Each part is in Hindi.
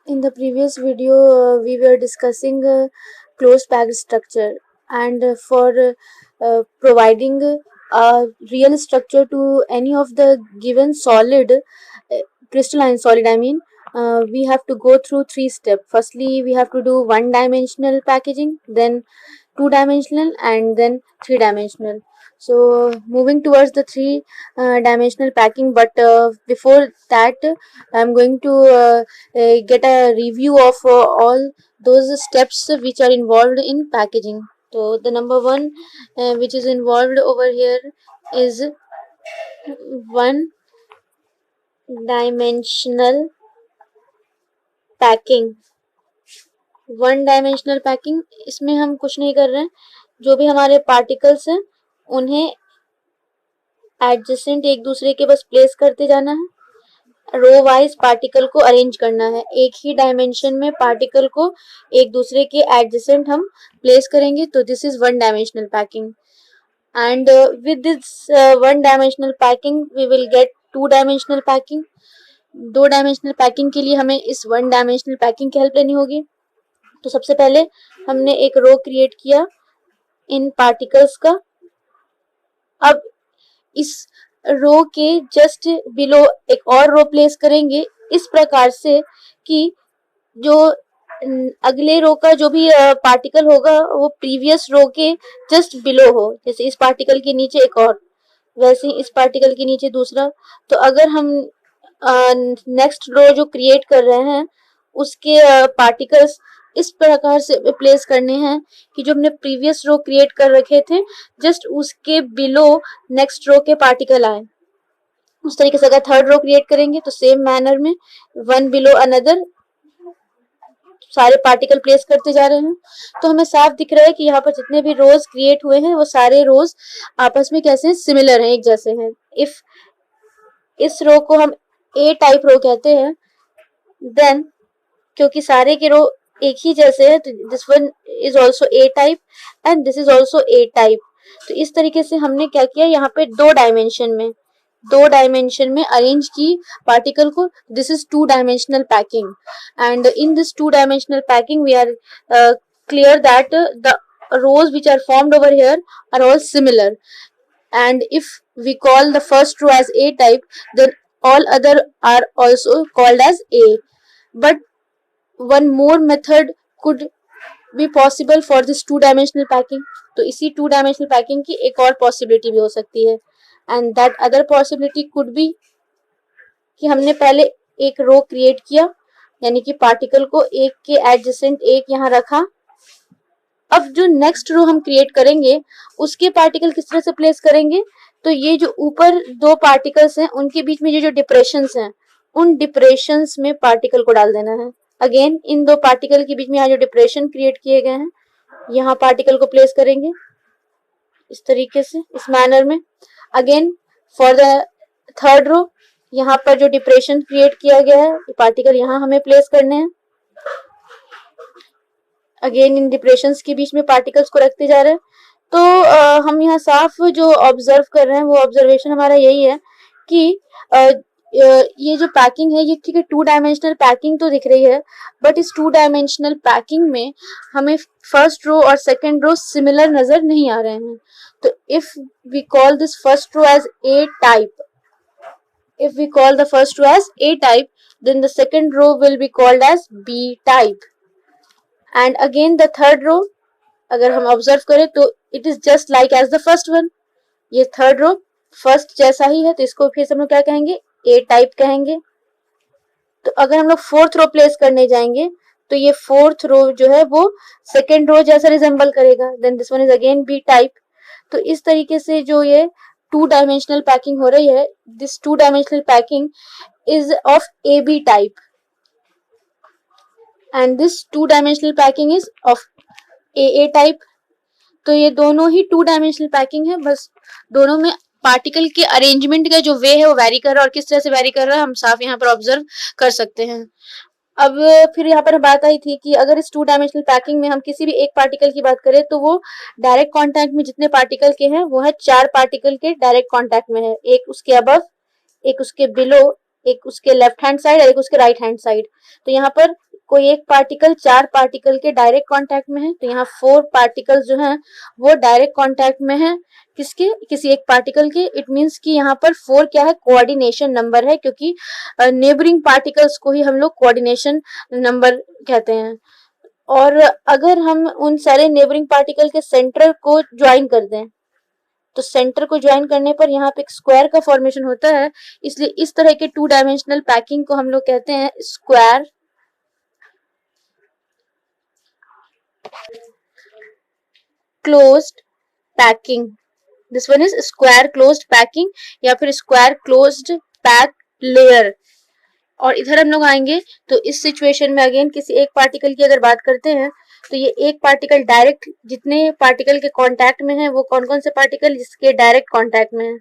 In the previous video, we were discussing closed packed structure, and for providing a real structure to any of the given solid, crystalline solid, we have to go through three steps. Firstly, we have to do one-dimensional packaging, then two-dimensional, and then three-dimensional. So moving towards the three-dimensional packing, but before that, I'm going to get a review of all those steps which are involved in packaging. So the number one which is involved over here is one dimensional packing. One dimensional packing, इसमें हम कुछ नहीं कर रहे हैं. जो भी हमारे पार्टिकल्स हैं उन्हें एडजेसेंट एक दूसरे के बस प्लेस करते जाना है. रो वाइज पार्टिकल को अरेंज करना है. एक ही डायमेंशन में पार्टिकल को एक दूसरे के एडजेसेंट हम प्लेस करेंगे. तो this is one dimensional packing. And with this one dimensional packing we will get two dimensional packing. दो डायमेंशनल पैकिंग के लिए हमें इस वन डायमेंशनल पैकिंग की हेल्प लेनी होगी. तो सबसे पहले हमने एक रो क्रिएट किया इन पार्टिकल्स का. अब इस रो के जस्ट बिलो एक और रो प्लेस करेंगे इस प्रकार से कि जो अगले रो का जो भी पार्टिकल होगा वो प्रीवियस रो के जस्ट बिलो हो. जैसे इस पार्टिकल के नीचे एक और, वैसे ही इस पार्टिकल के नीचे दूसरा. तो अगर हम नेक्स्ट रो जो क्रिएट कर रहे हैं उसके पार्टिकल्स इस प्रकार से प्लेस करने हैं कि जो हमने प्रीवियस रो क्रिएट कर रखे थे जस्ट उसके बिलो नेक्स्ट रो के पार्टिकल आए. उस तरीके से अगर थर्ड रो क्रिएट करेंगे तो सेम मैनर में वन बिलो अनदर सारे पार्टिकल प्लेस करते जा रहे हैं. तो हमें साफ दिख रहा है कि यहाँ पर जितने भी रोज क्रिएट हुए हैं वो सारे रोज आपस में कैसे सिमिलर हैं, एक जैसे हैं. इफ इस रो को हम ए टाइप रो कहते हैं, देन क्योंकि सारे के रो एक ही जैसे है तो this one is also a type and this is also a type. तो इस तरीके से हमने क्या किया, यहाँ पे दो डायमेंशन में अरेंज की पार्टिकल को. This is two dimensional packing. And in this two dimensional packing we are clear that the rows which are formed over here are all similar, and if we call the first row as A type, then all other are also called as A. But one more method could be possible for this two dimensional packing. तो इसी two dimensional packing की एक और possibility भी हो सकती है, and that other possibility could be कि हमने पहले एक रो क्रिएट किया, यानी कि पार्टिकल को एक के एडजेसेंट एक यहाँ रखा. अब जो नेक्स्ट रो हम क्रिएट करेंगे उसके पार्टिकल किस तरह से प्लेस करेंगे. तो ये जो ऊपर दो पार्टिकल्स हैं उनके बीच में जो डिप्रेशंस हैं उन डिप्रेशंस में पार्टिकल को डाल देना है. अगेन इन दो पार्टिकल के बीच में यहाँ जो डिप्रेशन क्रिएट किए गए हैं यहाँ पार्टिकल को प्लेस करेंगे इस तरीके से, इस मैनर में. Again for the third row यहाँ पर जो डिप्रेशन क्रिएट किया गया है पार्टिकल यहाँ हमें प्लेस करने हैं. अगेन इन डिप्रेशंस के बीच में पार्टिकल्स को रखते जा रहे हैं. तो हम यहाँ साफ जो ऑब्जर्व कर रहे हैं वो ऑब्जर्वेशन हमारा यही है कि ये जो पैकिंग है ये ठीक है टू डायमेंशनल पैकिंग तो दिख रही है, बट इस टू डायमेंशनल पैकिंग में हमें फर्स्ट रो और सेकंड रो सिमिलर नजर नहीं आ रहे हैं. तो if we call this first row as A type, if we call the first row as A type, then the second row will be called as B type. And again the third row अगर हम ऑब्जर्व करें तो it is just like as the first one. ये थर्ड रो फर्स्ट जैसा ही है तो इसको फिर से हम लोग क्या कहेंगे, A टाइप कहेंगे. तो अगर हम लोग फोर्थ रो प्लेस करने जाएंगे तो ये फोर्थ रो जो है वो सेकेंड रो जैसा रिजेंबल करेगा. Then this one is again B type. तो इस तरीके से जो ये टू डायमेंशनल पैकिंग हो रही है, this two dimensional packing is of AB type and this two dimensional packing is of AA type. तो ये दोनों ही टू डायमेंशनल पैकिंग है, बस दोनों में पार्टिकल के अरेंजमेंट का जो वे है वो वैरी कर रहा है, और किस तरह से वैरी कर रहा है हम साफ यहाँ पर ऑब्जर्व कर सकते हैं. अब फिर यहाँ पर बात आई थी कि अगर इस टू डायमेंशनल पैकिंग में हम किसी भी एक पार्टिकल की बात करें तो वो डायरेक्ट कांटेक्ट में जितने पार्टिकल के हैं वो है चार पार्टिकल के डायरेक्ट कांटेक्ट में है. एक उसके अबव, एक उसके बिलो, एक उसके लेफ्ट हैंड साइड और एक उसके राइट हैंड साइड. तो यहाँ पर कोई एक पार्टिकल 4 पार्टिकल के डायरेक्ट कांटेक्ट में है, तो यहाँ 4 पार्टिकल्स जो हैं वो डायरेक्ट कांटेक्ट में है किसके, किसी एक पार्टिकल के। इट मींस कि यहाँ पर 4 क्या है, कोऑर्डिनेशन नंबर है, क्योंकि नेबरिंग पार्टिकल्स को ही हम लोग कोऑर्डिनेशन नंबर कहते हैं। और अगर हम उन सारे नेबरिंग पार्टिकल के सेंटर को ज्वाइन कर दें, तो सेंटर को ज्वाइन करने पर यहाँ पे एक स्क्वायर का फॉर्मेशन होता है, इसलिए इस तरह के 2 डायमेंशनल पैकिंग को हम लोग कहते हैं square closed packing. This one is square closed packing या फिर स्क्वायर क्लोज्ड पैक लेयर। और इधर हम लोग आएंगे तो इस सिचुएशन में अगेन किसी एक पार्टिकल की अगर बात करते हैं, तो ये एक पार्टिकल डायरेक्ट, जितने पार्टिकल के कांटेक्ट में है वो कौन कौन से पार्टिकल जिसके डायरेक्ट कांटेक्ट में है,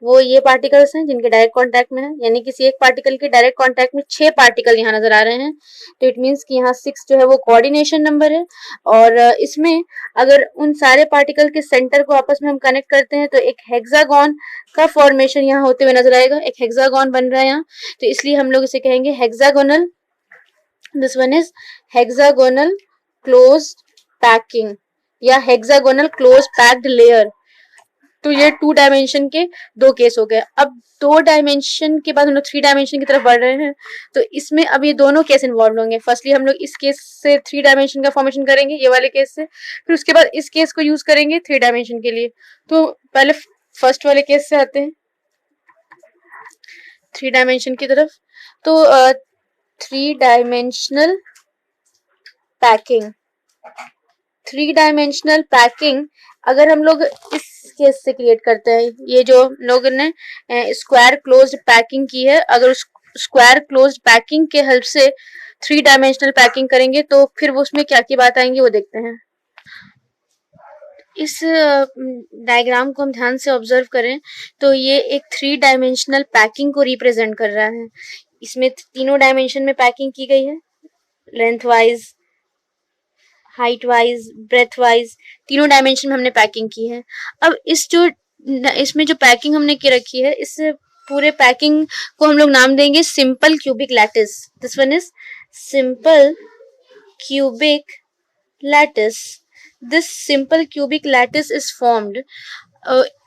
वो ये पार्टिकल्स हैं जिनके डायरेक्ट कांटेक्ट में है। यानी किसी एक पार्टिकल के डायरेक्ट कांटेक्ट में 6 पार्टिकल यहाँ नजर आ रहे हैं, तो इट मींस कि यहाँ 6 जो है वो कोऑर्डिनेशन नंबर है। और इसमें अगर उन सारे पार्टिकल के सेंटर को आपस में हम कनेक्ट करते हैं तो एक हेक्सागोन का फॉर्मेशन यहाँ होते हुए नजर आएगा, एक हेक्सागोन बन रहा है यहाँ, तो इसलिए हम लोग इसे कहेंगे hexagonal. This one is hexagonal closed packing या हेक्सागोनल क्लोज पैक्ड लेयर। तो ये 2 डायमेंशन के 2 केस हो गए। अब 2 डायमेंशन के बाद हम लोग 3 डायमेंशन की तरफ बढ़ रहे हैं, तो इसमें अब ये दोनों केस इन्वॉल्व होंगे। फर्स्टली हम लोग इस केस से 3 डायमेंशन का फॉर्मेशन करेंगे, ये वाले केस से, फिर उसके बाद इस केस को यूज करेंगे 3 डायमेंशन के लिए। तो पहले फर्स्ट वाले केस से आते हैं 3 डायमेंशन की तरफ। तो 3 डायमेंशनल पैकिंग, 3 डायमेंशनल पैकिंग अगर हम लोग इस केस से क्रिएट करते हैं, ये जो लोगों ने स्क्वायर क्लोज्ड पैकिंग की है, अगर उस स्क्वायर क्लोज्ड पैकिंग के हेल्प से 3 डायमेंशनल पैकिंग करेंगे तो फिर वो उसमें क्या की बात आएंगी वो देखते हैं। इस डायग्राम को हम ध्यान से ऑब्जर्व करें तो ये एक 3 डायमेंशनल पैकिंग को रिप्रेजेंट कर रहा है। इसमें तीनों डायमेंशन में पैकिंग की गई है, length wise, height wise, breadth wise, तीनों डायमेंशन में हमने पैकिंग की है। अब इसमें जो पैकिंग हमने की रखी है, इस पूरे पैकिंग को हम लोग नाम देंगे simple cubic lattice. This one is simple cubic lattice. This simple cubic lattice is formed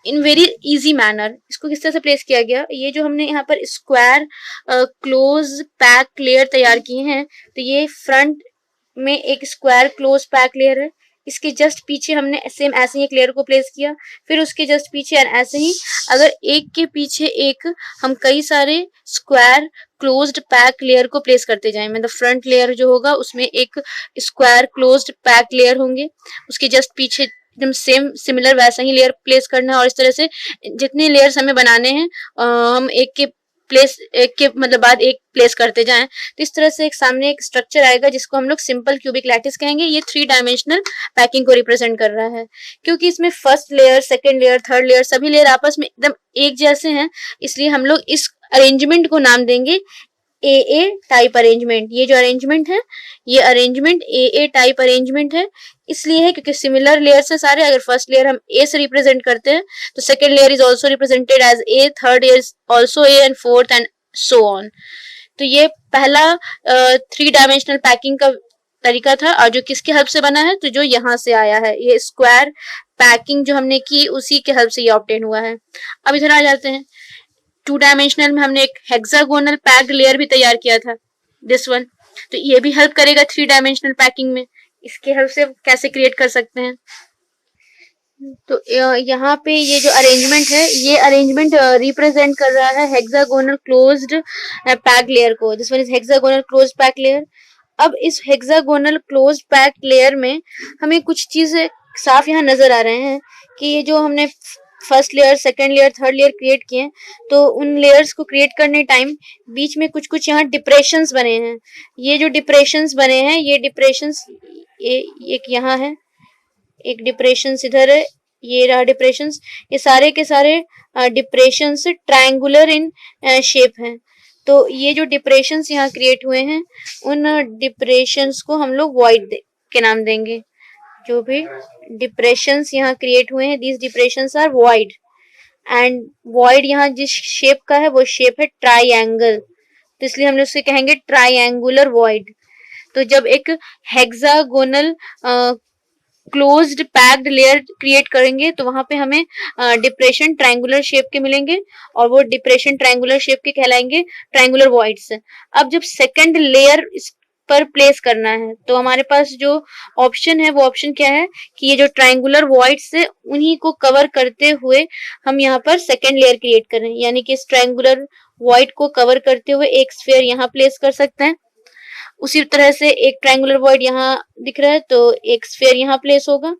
in very easy manner. इसको किस तरह से प्लेस किया गया, ये जो हमने यहाँ पर स्क्वायर क्लोज पैक लेयर तैयार किए हैं, तो ये फ्रंट में एक स्क्वायर क्लोज पैक लेयर है, इसके जस्ट पीछे हमने सेम ऐसे ही एक लेयर को प्लेस किया, फिर उसके जस्ट पीछे ऐसे ही अगर एक के पीछे एक हम कई सारे स्क्वायर क्लोज्ड पैक लेयर को प्लेस करते जाएं, मतलब फ्रंट लेयर जो होगा उसमें एक स्क्वायर क्लोज्ड पैक लेयर होंगे, उसके जस्ट पीछे एकदम सेम सिमिलर वैसा ही लेयर प्लेस करना है। और इस तरह से जितने लेयर्स हमें बनाने हैं हम एक के मतलब बाद एक प्लेस करते जाएं, तो इस तरह से एक सामने एक स्ट्रक्चर आएगा जिसको हम लोग सिंपल क्यूबिक लैटिस कहेंगे। ये 3 डायमेंशनल पैकिंग को रिप्रेजेंट कर रहा है, क्योंकि इसमें first layer, second layer, third layer सभी लेयर आपस में एकदम एक जैसे हैं, इसलिए हम लोग इस अरेंजमेंट को नाम देंगे AA टाइप अरेंजमेंट। ये जो अरेंजमेंट है, ये अरेंजमेंट AA टाइप अरेंजमेंट है, इसलिए है क्योंकि सिमिलर लेयर से सारे, अगर फर्स्ट लेयर हम A से रिप्रेजेंट करते हैं तो second layer is also represented as A, third layer is also A and fourth and so on. तो ये पहला 3 डायमेंशनल पैकिंग का तरीका था, और जो किसके हेल्प से बना है, तो जो यहाँ से आया है, ये स्क्वायर पैकिंग जो हमने की उसी के हेल्प से ये ऑब्टेन हुआ है। अब इधर आ जाते हैं, 2 डायमेंशनल में हमने एक हेक्सागोनल पैक्ड लेयर भी तैयार किया था, दिस वन, तो ये भी हेल्प करेगा 3 डायमेंशनल पैकिंग में। इसके हेल्प से कैसे क्रिएट कर सकते हैं, तो यहाँ पे ये जो अरेंजमेंट है, ये अरेंजमेंट रिप्रेजेंट कर रहा है हेक्सागोनल क्लोज्ड पैक लेयर को। This one is hexagonal closed pack layer. अब इस हेक्सागोनल क्लोज्ड पैक लेयर में हमें कुछ चीजें साफ यहाँ नजर आ रहे हैं कि ये जो हमने first layer, second layer, third layer create किए, तो उन लेयर्स को क्रिएट करने टाइम बीच में कुछ कुछ यहाँ डिप्रेशंस बने हैं। ये जो डिप्रेशंस बने हैं, ये डिप्रेशंस, ये एक यहाँ है, एक डिप्रेशंस इधर है, ये रहा डिप्रेशंस, ये सारे के सारे डिप्रेशंस ट्रायंगुलर इन शेप हैं। तो ये जो डिप्रेशंस यहाँ क्रिएट हुए हैं, उन डिप्रेशंस को हम लोग वॉइड के नाम देंगे। जो भी डिप्रेशंस यहाँ क्रिएट हुए हैं, these depressions are void, and void यहाँ जिस शेप का है वो शेप है ट्राइंगल, तो इसलिए हम लोग उसे कहेंगे ट्राइंगुलर वॉइड। तो जब एक hexagonal closed packed layer create करेंगे तो वहां पे हमें डिप्रेशन ट्रायंगुलर शेप के मिलेंगे और वो डिप्रेशन ट्रायंगुलर शेप के कहलाएंगे ट्रायंगुलर वॉइड्स। अब जब सेकंड लेयर इस पर प्लेस करना है तो हमारे पास जो ऑप्शन है वो ऑप्शन क्या है कि ये जो ट्रायंगुलर वॉइड्स है उन्हीं को कवर करते हुए हम यहाँ पर सेकंड लेयर क्रिएट करें, यानी कि इस ट्रायंगुलर वॉइड को कवर करते हुए एक स्फीयर यहाँ प्लेस कर सकते हैं। उसी तरह से एक ट्रायंगुलर वॉइड यहाँ दिख रहा है तो एक स्फीयर यहाँ प्लेस होगा।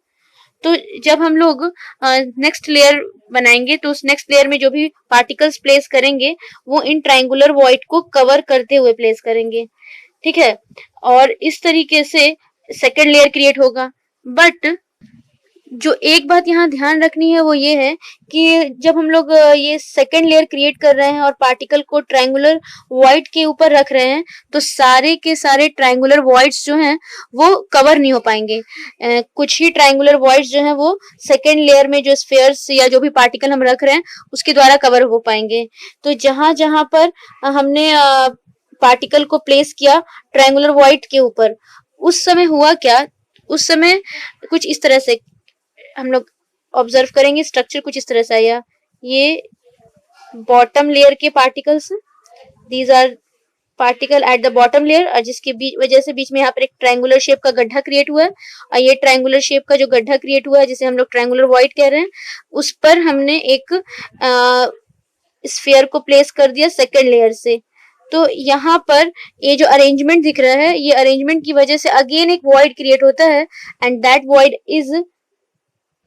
तो जब हम लोग नेक्स्ट लेयर बनाएंगे तो उस नेक्स्ट लेयर में जो भी पार्टिकल्स प्लेस करेंगे वो इन ट्रायंगुलर वॉइड को कवर करते हुए प्लेस करेंगे, ठीक है। और इस तरीके से सेकेंड लेयर क्रिएट होगा। बट जो एक बात यहाँ ध्यान रखनी है वो ये है कि जब हम लोग ये सेकेंड लेयर क्रिएट कर रहे हैं और पार्टिकल को ट्रायंगुलर वॉइड के ऊपर रख रहे हैं तो सारे के सारे ट्रायंगुलर वॉइड्स जो हैं वो कवर नहीं हो पाएंगे। कुछ ही ट्रायंगुलर वॉइड्स जो हैं वो सेकेंड लेयर में जो स्फीयर्स या जो भी पार्टिकल हम रख रहे हैं उसके द्वारा कवर हो पाएंगे। तो जहां जहां पर हमने पार्टिकल को प्लेस किया ट्रायंगुलर वॉइड के ऊपर, उस समय हुआ क्या, उस समय कुछ इस तरह से हम लोग ऑब्जर्व करेंगे। स्ट्रक्चर कुछ इस तरह से आया, ये बॉटम लेयर के particles, these are particle at the bottom layer, और जिसके वजह से बीच में यहाँ पर एक ट्रायंगुलर शेप का गड्ढा क्रिएट हुआ है। और ये ट्रायंगुलर शेप का जो गड्ढा क्रिएट हुआ है जिसे हम लोग ट्रायंगुलर वॉइड कह रहे हैं, उस पर हमने एक स्फीयर को प्लेस कर दिया सेकेंड लेयर से। तो यहाँ पर ये जो अरेंजमेंट दिख रहा है, ये अरेंजमेंट की वजह से अगेन एक वॉइड क्रिएट होता है and that void is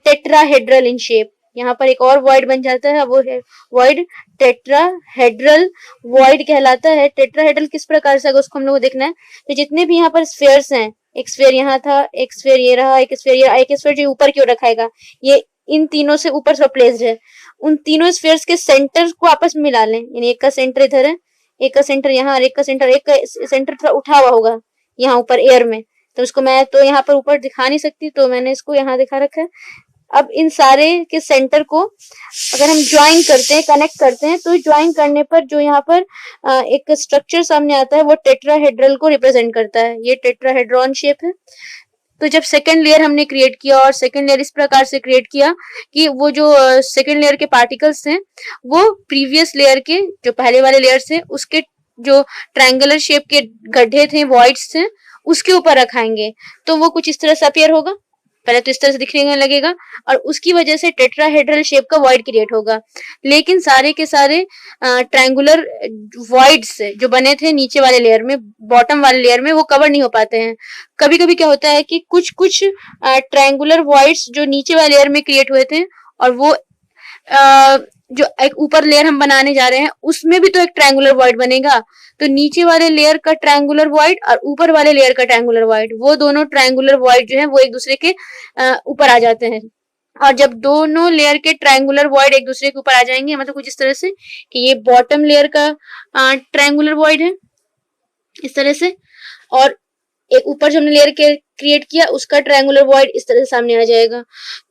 tetrahedral in shape. यहाँ पर एक और वॉइड बन जाता है, वो है वॉइड टेट्राहेड्रल वॉइड कहलाता है। टेट्राहेड्रल किस प्रकार से, अगर उसको हम लोग को देखना है तो जितने भी यहाँ पर स्फीयर्स हैं, एक स्फीयर यहाँ था, एक स्फीयर ये रहा, एक स्फीयर ये, एक स्फीयर जो ऊपर की ओर रखाएगा, ये इन तीनों से ऊपर सब प्लेस्ड है। उन तीनों स्फीयर्स के सेंटर को आपस में मिला लें, यानी एक का सेंटर इधर है, एक का सेंटर यहाँ, और एक का सेंटर थोड़ा उठा हुआ होगा यहाँ ऊपर एयर में। तो उसको मैं तो यहाँ पर ऊपर दिखा नहीं सकती तो मैंने इसको यहाँ दिखा रखा है। अब इन सारे के सेंटर को अगर हम ज्वाइन करते हैं, कनेक्ट करते हैं, तो ज्वाइन करने पर जो यहाँ पर एक स्ट्रक्चर सामने आता है वो टेट्राहेड्रल को रिप्रेजेंट करता है। ये टेट्राहेड्रॉन शेप है। तो जब सेकेंड लेयर हमने क्रिएट किया और सेकेंड लेयर इस प्रकार से क्रिएट किया कि वो जो सेकेंड लेयर के पार्टिकल्स हैं वो प्रीवियस लेयर के जो पहले वाले लेयर से उसके जो ट्रायंगुलर शेप के गड्ढे थे, वॉइड्स थे, उसके ऊपर रखाएंगे तो वो कुछ इस तरह से अपीयर होगा। पहले तो इस तरह से दिखने लगेगा और उसकी वजह से टेट्राहेड्रल शेप का वॉइड क्रिएट होगा। लेकिन सारे के सारे ट्रायंगुलर वॉइड्स जो बने थे नीचे वाले लेयर में, बॉटम वाले लेयर में, वो कवर नहीं हो पाते हैं। कभी कभी क्या होता है कि कुछ कुछ ट्रायंगुलर वॉइड्स जो नीचे वाले लेयर में क्रिएट हुए थे और वो जो एक ऊपर लेयर हम बनाने जा रहे हैं उसमें भी तो एक ट्रायंगुलर वॉइड बनेगा। तो नीचे वाले लेयर का ट्रायंगुलर वॉइड और ऊपर वाले लेयर का ट्रायंगुलर वॉइड, वो दोनों ट्रायंगुलर वॉइड जो है वो एक दूसरे के ऊपर आ जाते हैं। और जब दोनों लेयर के ट्रायंगुलर वॉइड एक दूसरे के ऊपर आ जाएंगे, मतलब कुछ इस तरह से कि ये बॉटम लेयर का ट्रायंगुलर वॉइड है इस तरह से, और एक ऊपर जो हमने लेयर के क्रिएट किया उसका ट्रायंगुलर वॉइड इस तरह से सामने आ जाएगा।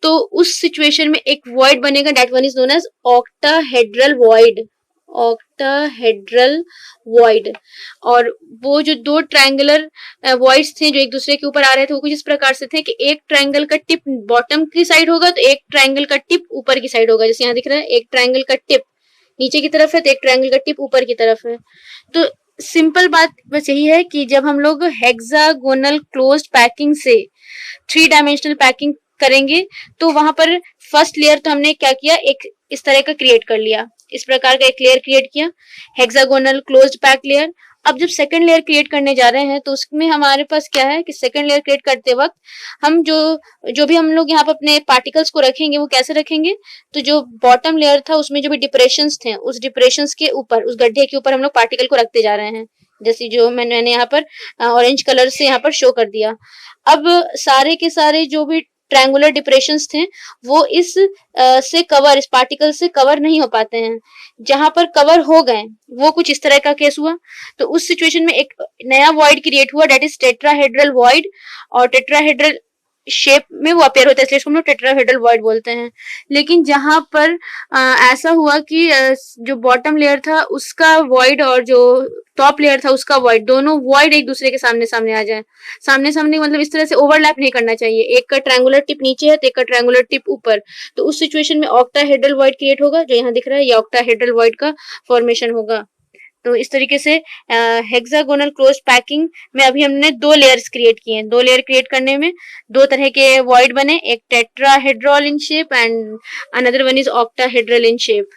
तो उस सिचुएशन में एक वॉइड बनेगा, that one is known as octahedral void, octahedral void. और वो जो दो ट्रायंगुलर वॉइड्स थे जो एक दूसरे के ऊपर आ रहे थे वो कुछ इस प्रकार से थे कि एक ट्रायंगल का टिप बॉटम की साइड होगा तो एक ट्रायंगल का टिप ऊपर की साइड होगा। जैसे यहाँ दिख रहा है एक ट्रायंगल का टिप नीचे की तरफ है तो एक ट्रायंगल का टिप ऊपर की तरफ है। तो सिंपल बात बस यही है कि जब हम लोग हेक्सागोनल क्लोज्ड पैकिंग से 3 डायमेंशनल पैकिंग करेंगे तो वहां पर फर्स्ट लेयर तो हमने क्या किया, एक इस तरह का क्रिएट कर लिया, इस प्रकार का एक लेयर क्रिएट किया हेक्सागोनल क्लोज्ड पैक लेयर। अब जब सेकंड लेयर क्रिएट करने जा रहे हैं तो उसमें हमारे पास क्या है कि सेकंड लेयर क्रिएट करते वक्त हम जो भी हम लोग यहाँ पर अपने पार्टिकल्स को रखेंगे वो कैसे रखेंगे, तो जो बॉटम लेयर था उसमें जो भी डिप्रेशंस थे उस डिप्रेशंस के ऊपर, उस गड्ढे के ऊपर हम लोग पार्टिकल को रखते जा रहे हैं, जैसे जो मैंने यहाँ पर ऑरेंज कलर से यहाँ पर शो कर दिया। अब सारे के सारे जो भी ट्रायंगुलर डिप्रेशंस थे वो इस पार्टिकल से कवर नहीं हो पाते हैं। जहां पर कवर हो गए वो कुछ इस तरह का केस हुआ। तो उस सिचुएशन में एक नया वॉइड क्रिएट हुआ, दैट इज टेट्राहेड्रल वॉइड। और टेट्राहेड्रल शेप में वो अपेयर होता है, इसलिए इसको हम लोग टेट्राहेड्रल वॉइड बोलते हैं। लेकिन जहां पर ऐसा हुआ कि जो बॉटम लेयर था उसका वॉइड और जो टॉप लेयर था उसका वॉइड, दोनों वॉइड एक दूसरे के सामने सामने आ जाए। सामने सामने मतलब इस तरह से ओवरलैप नहीं करना चाहिए, एक का ट्रायंगुलर टिप नीचे है तो एक का ट्रायंगुलर टिप ऊपर, तो उस सिचुएशन में ऑक्टाहेड्रल वॉइड क्रिएट होगा। जो यहाँ दिख रहा है ये ऑक्टाहेड्रल वॉइड का फॉर्मेशन होगा। तो इस तरीके से हेक्सागोनल क्लोज पैकिंग में अभी हमने दो लेयर्स क्रिएट किए हैं। दो लेयर क्रिएट करने में दो तरह के वॉइड बने, एक tetrahedral in shape and another one is octahedral in shape.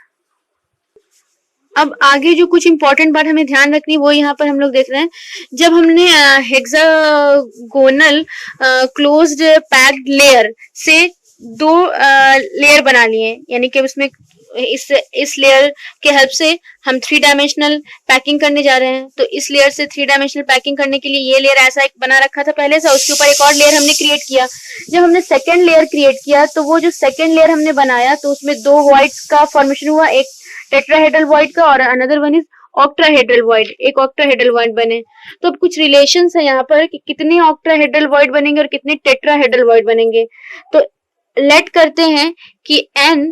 अब आगे जो कुछ इंपॉर्टेंट बात हमें ध्यान रखनी वो यहाँ पर हम लोग देख रहे हैं। जब हमने हेक्सागोनल क्लोज्ड पैक्ड लेयर से दो लेयर बना लिए, यानी कि उसमें इस लेयर के हेल्प से हम थ्री डायमेंशनल पैकिंग करने जा रहे हैं। तो इस लेयर से थ्री डायमेंशनल पैकिंग करने के लिए ये लेयर ऐसा एक बना रखा था पहले से, उसके ऊपर एक और लेयर हमने क्रिएट किया। जब हमने सेकेंड लेयर क्रिएट किया तो वो जो सेकेंड लेयर हमने बनाया तो उसमें दो वॉइड्स का फॉर्मेशन हुआ, एक टेट्राहेड्रल वॉइड का और another one is octahedral void, एक ऑक्टाहेड्रल वॉइड बने। तो अब कुछ रिलेशंस है यहाँ पर कि कितने ऑक्टाहेड्रल वॉइड बनेंगे और कितने टेट्राहेड्रल वॉइड बनेंगे। तो लेट करते हैं कि n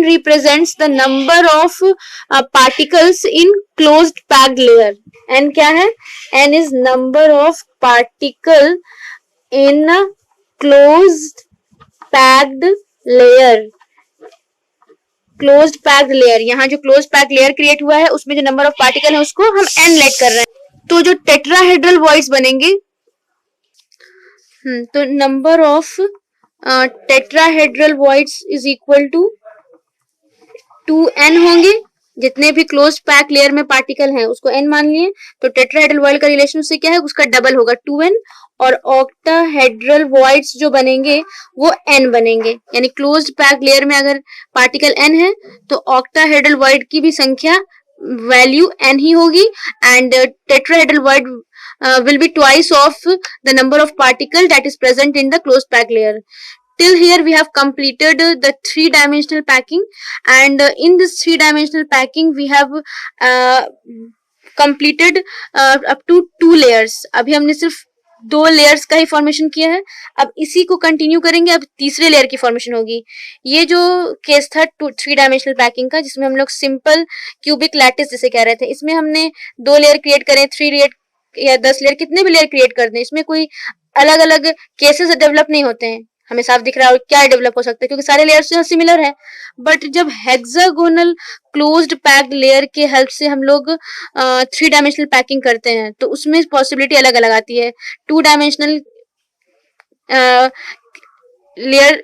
represents the number of particles in closed packed layer। n क्या है? n is number of particle in a closed packed layer। Closed packed layer, यहाँ जो क्लोज पैक्ड लेयर क्रिएट हुआ है उसमें जो नंबर ऑफ पार्टिकल है उसको हम n लेट कर रहे हैं। तो जो टेट्राहेड्रल वॉइड्स बनेंगे, तो number of tetrahedral voids is equal to 2n होंगे। जितने भी क्लोज पैक लेयर में पार्टिकल हैं उसको n मान लिए, तो टेट्राहेड्रल वॉइड का रिलेशन उससे क्या है, उसका डबल होगा 2n। और ऑक्टाहेड्रल वॉइड्स जो बनेंगे वो n बनेंगे, यानी क्लोज्ड पैक लेयर में अगर पार्टिकल n है तो ऑक्टाहेड्रल वॉइड की भी संख्या वैल्यू n ही होगी। And tetrahedral void will be twice of the number of particle that is present in the closed pack layer. Till here we have completed the three-dimensional packing, and in this three-dimensional packing we have completed up to 2 layers। अभी हमने सिर्फ 2 लेयर्स का ही फॉर्मेशन किया है। अब इसी को कंटिन्यू करेंगे, अब तीसरे लेयर की फॉर्मेशन होगी। ये जो केस था 3 डायमेंशनल पैकिंग का, जिसमें हम लोग सिंपल क्यूबिक लैटिस जिसे कह रहे थे, इसमें हमने 2 लेयर क्रिएट करें, 3 लेयर या 10 लेयर, कितने भी लेयर क्रिएट कर दें, इसमें कोई अलग अलग केसेस डेवलप नहीं होते हैं। हमें साफ दिख रहा है क्या डेवलप हो सकता है, क्योंकि सारे लेयर्स जो सिमिलर है। बट जब हेक्सागोनल क्लोज्ड पैक्ड लेयर के हेल्प से हम लोग 3 डायमेंशनल पैकिंग करते हैं तो उसमें पॉसिबिलिटी अलग अलग आती है। 2 डायमेंशनल लेयर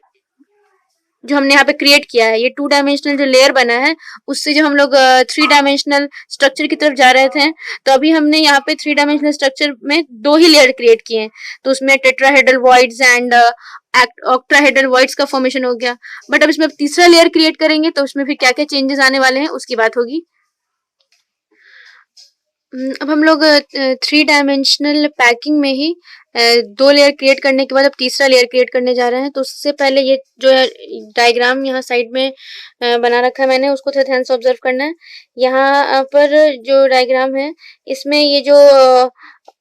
जो हमने यहाँ पे क्रिएट किया है, ये 2 डायमेंशनल जो लेयर बना है उससे जो हम लोग 3 डायमेंशनल स्ट्रक्चर की तरफ जा रहे थे, तो अभी हमने यहाँ पे 3 डायमेंशनल स्ट्रक्चर में 2 ही लेयर क्रिएट किए हैं। तो उसमें tetrahedral voids and octahedral voids का फॉर्मेशन हो गया। बट अब इसमें तीसरा लेयर क्रिएट करेंगे तो उसमें फिर क्या क्या चेंजेस आने वाले हैं उसकी बात होगी। अब हम लोग 3 डायमेंशनल पैकिंग में ही 2 लेयर क्रिएट करने के बाद अब तीसरा लेयर क्रिएट करने जा रहे हैं। तो उससे पहले ये जो है डायग्राम यहाँ साइड में बना रखा है मैंने, उसको थोड़ा ध्यान से ऑब्जर्व करना है। यहाँ पर जो डायग्राम है इसमें ये जो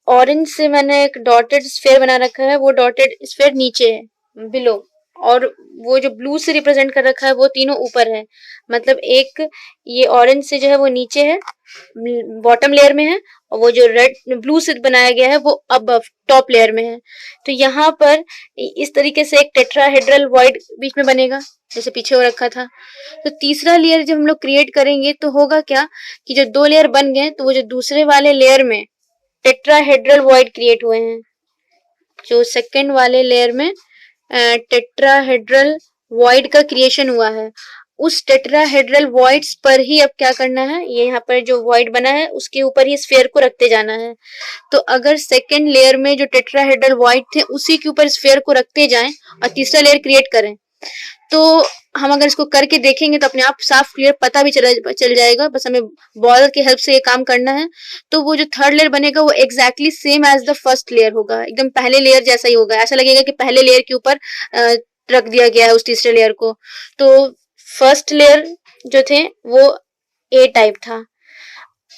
ऑरेंज से मैंने एक डॉटेड स्फेयर बना रखा है, वो डॉटेड स्फेयर नीचे है बिलो, और वो जो ब्लू से रिप्रेजेंट कर रखा है वो तीनों ऊपर है। मतलब एक ये ऑरेंज से जो है वो नीचे है, बॉटम लेयर में है, और वो जो रेड ब्लू से बनाया गया है वो अब टॉप लेयर में है। तो यहाँ पर इस तरीके से एक टेट्राहेड्रल वॉइड बीच में बनेगा जैसे पीछे हो रखा था। तो तीसरा लेयर जब हम लोग क्रिएट करेंगे तो होगा क्या कि जो 2 लेयर बन गए तो वो जो दूसरे वाले लेयर में टेट्राहेड्रल वॉइड क्रिएट हुए हैं, जो सेकेंड वाले लेयर में टेट्राहेड्रल वॉइड का क्रिएशन हुआ है, उस टेट्राहेड्रल वॉइड्स पर ही अब क्या करना है, ये यहाँ पर जो वॉइड बना है उसके ऊपर ही स्फेयर को रखते जाना है। तो अगर सेकेंड लेयर में जो टेट्राहेड्रल वॉइड थे उसी के ऊपर स्फेयर को रखते जाएं और तीसरा लेयर क्रिएट करें, तो हम अगर इसको करके देखेंगे तो अपने आप साफ क्लियर पता भी चल जाएगा। बस हमें बॉल की हेल्प से ये काम करना है। तो वो जो थर्ड लेयर बनेगा वो exactly same as the first layer होगा, एकदम पहले लेयर जैसा ही होगा। ऐसा लगेगा कि पहले लेयर के ऊपर रख दिया गया है उस तीसरे लेयर को। तो फर्स्ट लेयर जो थे वो ए टाइप था,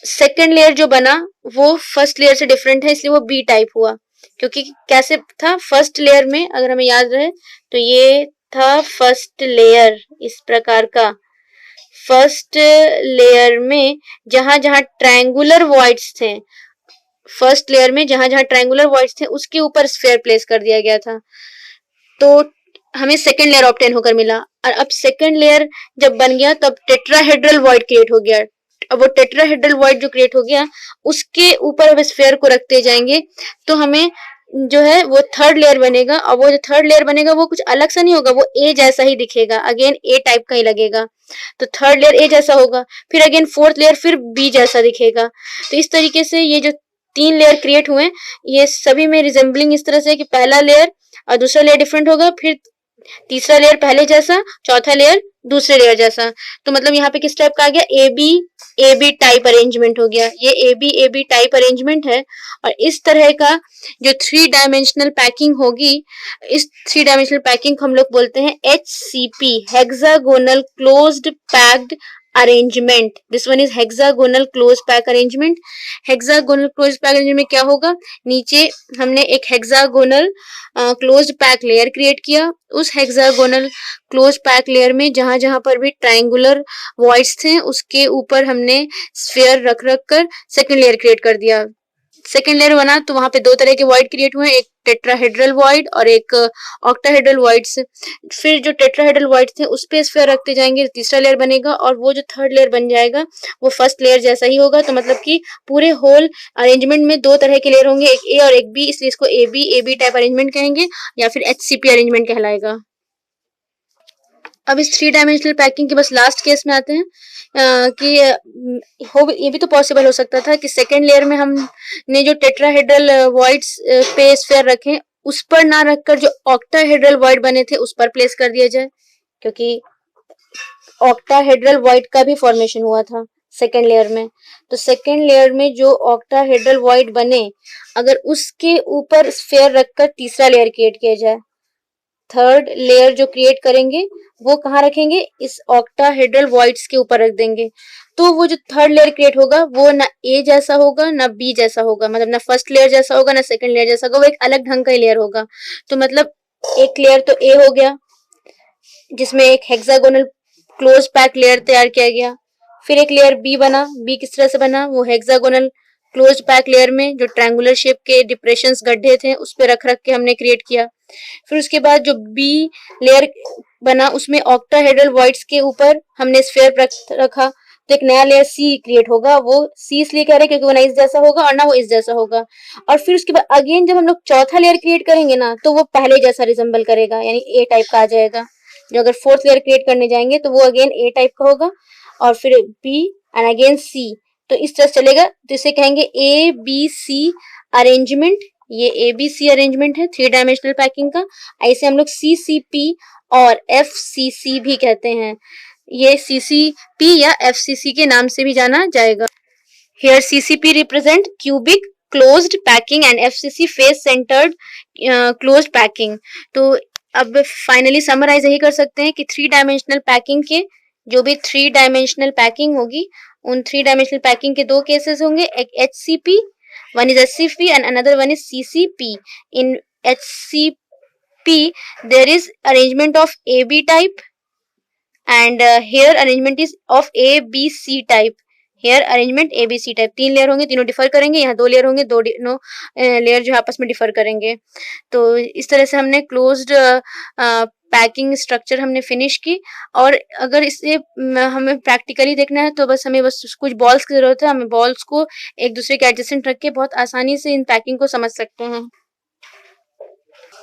सेकेंड लेयर जो बना वो फर्स्ट लेयर से डिफरेंट है इसलिए वो बी टाइप हुआ। क्योंकि कैसे था, फर्स्ट लेयर में अगर हमें याद रहे तो ये था फर्स्ट लेयर इस प्रकार का। फर्स्ट लेयर में जहां जहां ट्रायंगुलर वॉइड्स थे, फर्स्ट लेयर में जहां जहां ट्रायंगुलर वॉइड्स थे उसके ऊपर स्फीयर प्लेस कर दिया गया था, तो हमें सेकेंड लेयर ऑब्टेन होकर मिला। और अब सेकेंड लेयर जब बन गया तब टेट्राहेड्रल वॉइड क्रिएट हो गया। अब वो टेट्राहेड्रल वॉइड जो क्रिएट हो गया उसके ऊपर अब स्फीयर को रखते जाएंगे तो हमें जो है वो थर्ड लेयर बनेगा। और वो जो थर्ड लेयर बनेगा वो कुछ अलग सा नहीं होगा, वो ए जैसा ही दिखेगा, अगेन ए टाइप का ही लगेगा। तो थर्ड लेयर ए जैसा होगा, फिर अगेन फोर्थ लेयर फिर बी जैसा दिखेगा। तो इस तरीके से ये जो 3 लेयर क्रिएट हुए ये सभी में रिजेंबलिंग इस तरह से कि पहला लेयर और दूसरा लेयर डिफरेंट होगा, फिर तीसरा लेयर पहले जैसा, चौथा लेयर दूसरे लेयर जैसा। तो मतलब यहाँ पे किस टाइप का आ गया, ए बी टाइप अरेंजमेंट हो गया। ये ए बी टाइप अरेंजमेंट है। और इस तरह का जो 3 डायमेंशनल पैकिंग होगी, इस 3 डायमेंशनल पैकिंग को हम लोग बोलते हैं HCP, hexagonal closed packed arrangement. This one is hexagonal close pack arrangement. Hexagonal close pack arrangement में क्या होगा, नीचे हमने एक hexagonal closed pack layer create किया। उस हेक्सागोनल क्लोज पैक लेयर में जहां जहां पर भी ट्रायंगुलर वॉइड्स थे उसके ऊपर हमने स्फीयर रख रख कर सेकेंड लेयर क्रिएट कर दिया। सेकेंड लेयर बना तो वहां पे 2 तरह के वॉइड क्रिएट हुए, एक टेट्राहेड्रल वॉइड और एक ऑक्टाहेड्रल वॉइड्स। फिर जो टेट्राहेड्रल वॉइड थे उस पे स्फीयर रखते जाएंगे, तीसरा लेयर बनेगा और वो जो थर्ड लेयर बन जाएगा वो फर्स्ट लेयर जैसा ही होगा। तो मतलब कि पूरे होल अरेंजमेंट में 2 तरह के लेयर होंगे, एक ए और एक बी, इसलिए इसको ए बी टाइप अरेंजमेंट कहेंगे या फिर HCP अरेंजमेंट कहलाएगा। अब इस 3 डायमेंशनल पैकिंग के बस लास्ट केस में आते हैं कि ये भी तो पॉसिबल हो सकता था कि सेकेंड लेयर में हमने जो टेट्राहेड्रल वॉइड्स पे स्फीयर रखे उस पर ना रखकर जो ऑक्टाहेड्रल वॉइड बने थे उस पर प्लेस कर दिया जाए, क्योंकि ऑक्टाहेड्रल वॉइड का भी फॉर्मेशन हुआ था सेकेंड लेयर में। तो सेकेंड लेयर में जो ऑक्टाहेड्रल वॉइड बने अगर उसके ऊपर स्फीयर रखकर तीसरा लेयर क्रिएट किया जाए, थर्ड लेयर जो क्रिएट करेंगे वो कहाँ रखेंगे, इस ऑक्टाहेड्रल वॉइड्स के ऊपर रख देंगे। तो वो जो थर्ड लेयर क्रिएट होगा वो ना ए जैसा होगा ना बी जैसा होगा, मतलब ना फर्स्ट लेयर जैसा होगा ना सेकंड लेयर जैसा होगा, वो एक अलग ढंग का ही लेयर होगा। तो मतलब एक लेयर तो ए हो गया जिसमें एक हेक्सागोनल क्लोज पैक लेयर तैयार किया गया। फिर एक लेयर बी बना, बी किस तरह से बना, वो हेक्सागोनल क्लोज पैक लेयर में जो ट्रायंगुलर शेप के डिप्रेशंस गड्ढे थे उस पे रख रख के हमने क्रिएट किया। फिर उसके बाद जो बी लेयर बना उसमें ऑक्टाहेड्रल वॉइड्स के ऊपर हमने स्फीयर रखा, तो एक नया लेयर सी क्रिएट होगा। वो सी इसलिए कह रहे हैं क्योंकि वो ना इस जैसा होगा और ना वो इस जैसा होगा। और फिर उसके बाद अगेन जब हम लोग चौथा लेयर क्रिएट करेंगे ना तो वो पहले जैसा रिजेंबल करेगा, यानी ए टाइप का आ जाएगा। जो अगर फोर्थ लेयर क्रिएट करने जाएंगे तो वो अगेन ए टाइप का होगा और फिर बी एंड अगेन सी, तो इस तरह से चलेगा। तो इसे कहेंगे ए बी सी अरेंजमेंट। ये ए बी सी अरेंजमेंट है 3 डायमेंशनल पैकिंग का। ऐसे हम लोग CCP और FCC भी कहते हैं। ये CCP या FCC के नाम से भी जाना जाएगा। Here CCP represent cubic closed packing and FCC face centered closed packing। तो अब फाइनली समराइज यही कर सकते हैं कि 3 डायमेंशनल पैकिंग के जो भी 3 डायमेंशनल पैकिंग होगी उन 3 डायमेंशनल पैकिंग के 2 केसेस होंगे, एक HCP, one is HCP and another one is CCP। In HCP there is arrangement of AB type and here arrangement is of ABC type। Here arrangement ABC type. 3 layer होंगे, तीनों डिफर करेंगे, यहाँ 2 लेयर होंगे, दो लेयर जो आपस में डिफर करेंगे। तो इस तरह से हमने क्लोज्ड पैकिंग स्ट्रक्चर हमने फिनिश की। और अगर इसे हमें प्रैक्टिकली देखना है तो हमें बस कुछ बॉल्स की जरूरत है। हमें बॉल्स को एक दूसरे के एडजेसेंट रख के बहुत आसानी से इन पैकिंग को समझ सकते हैं।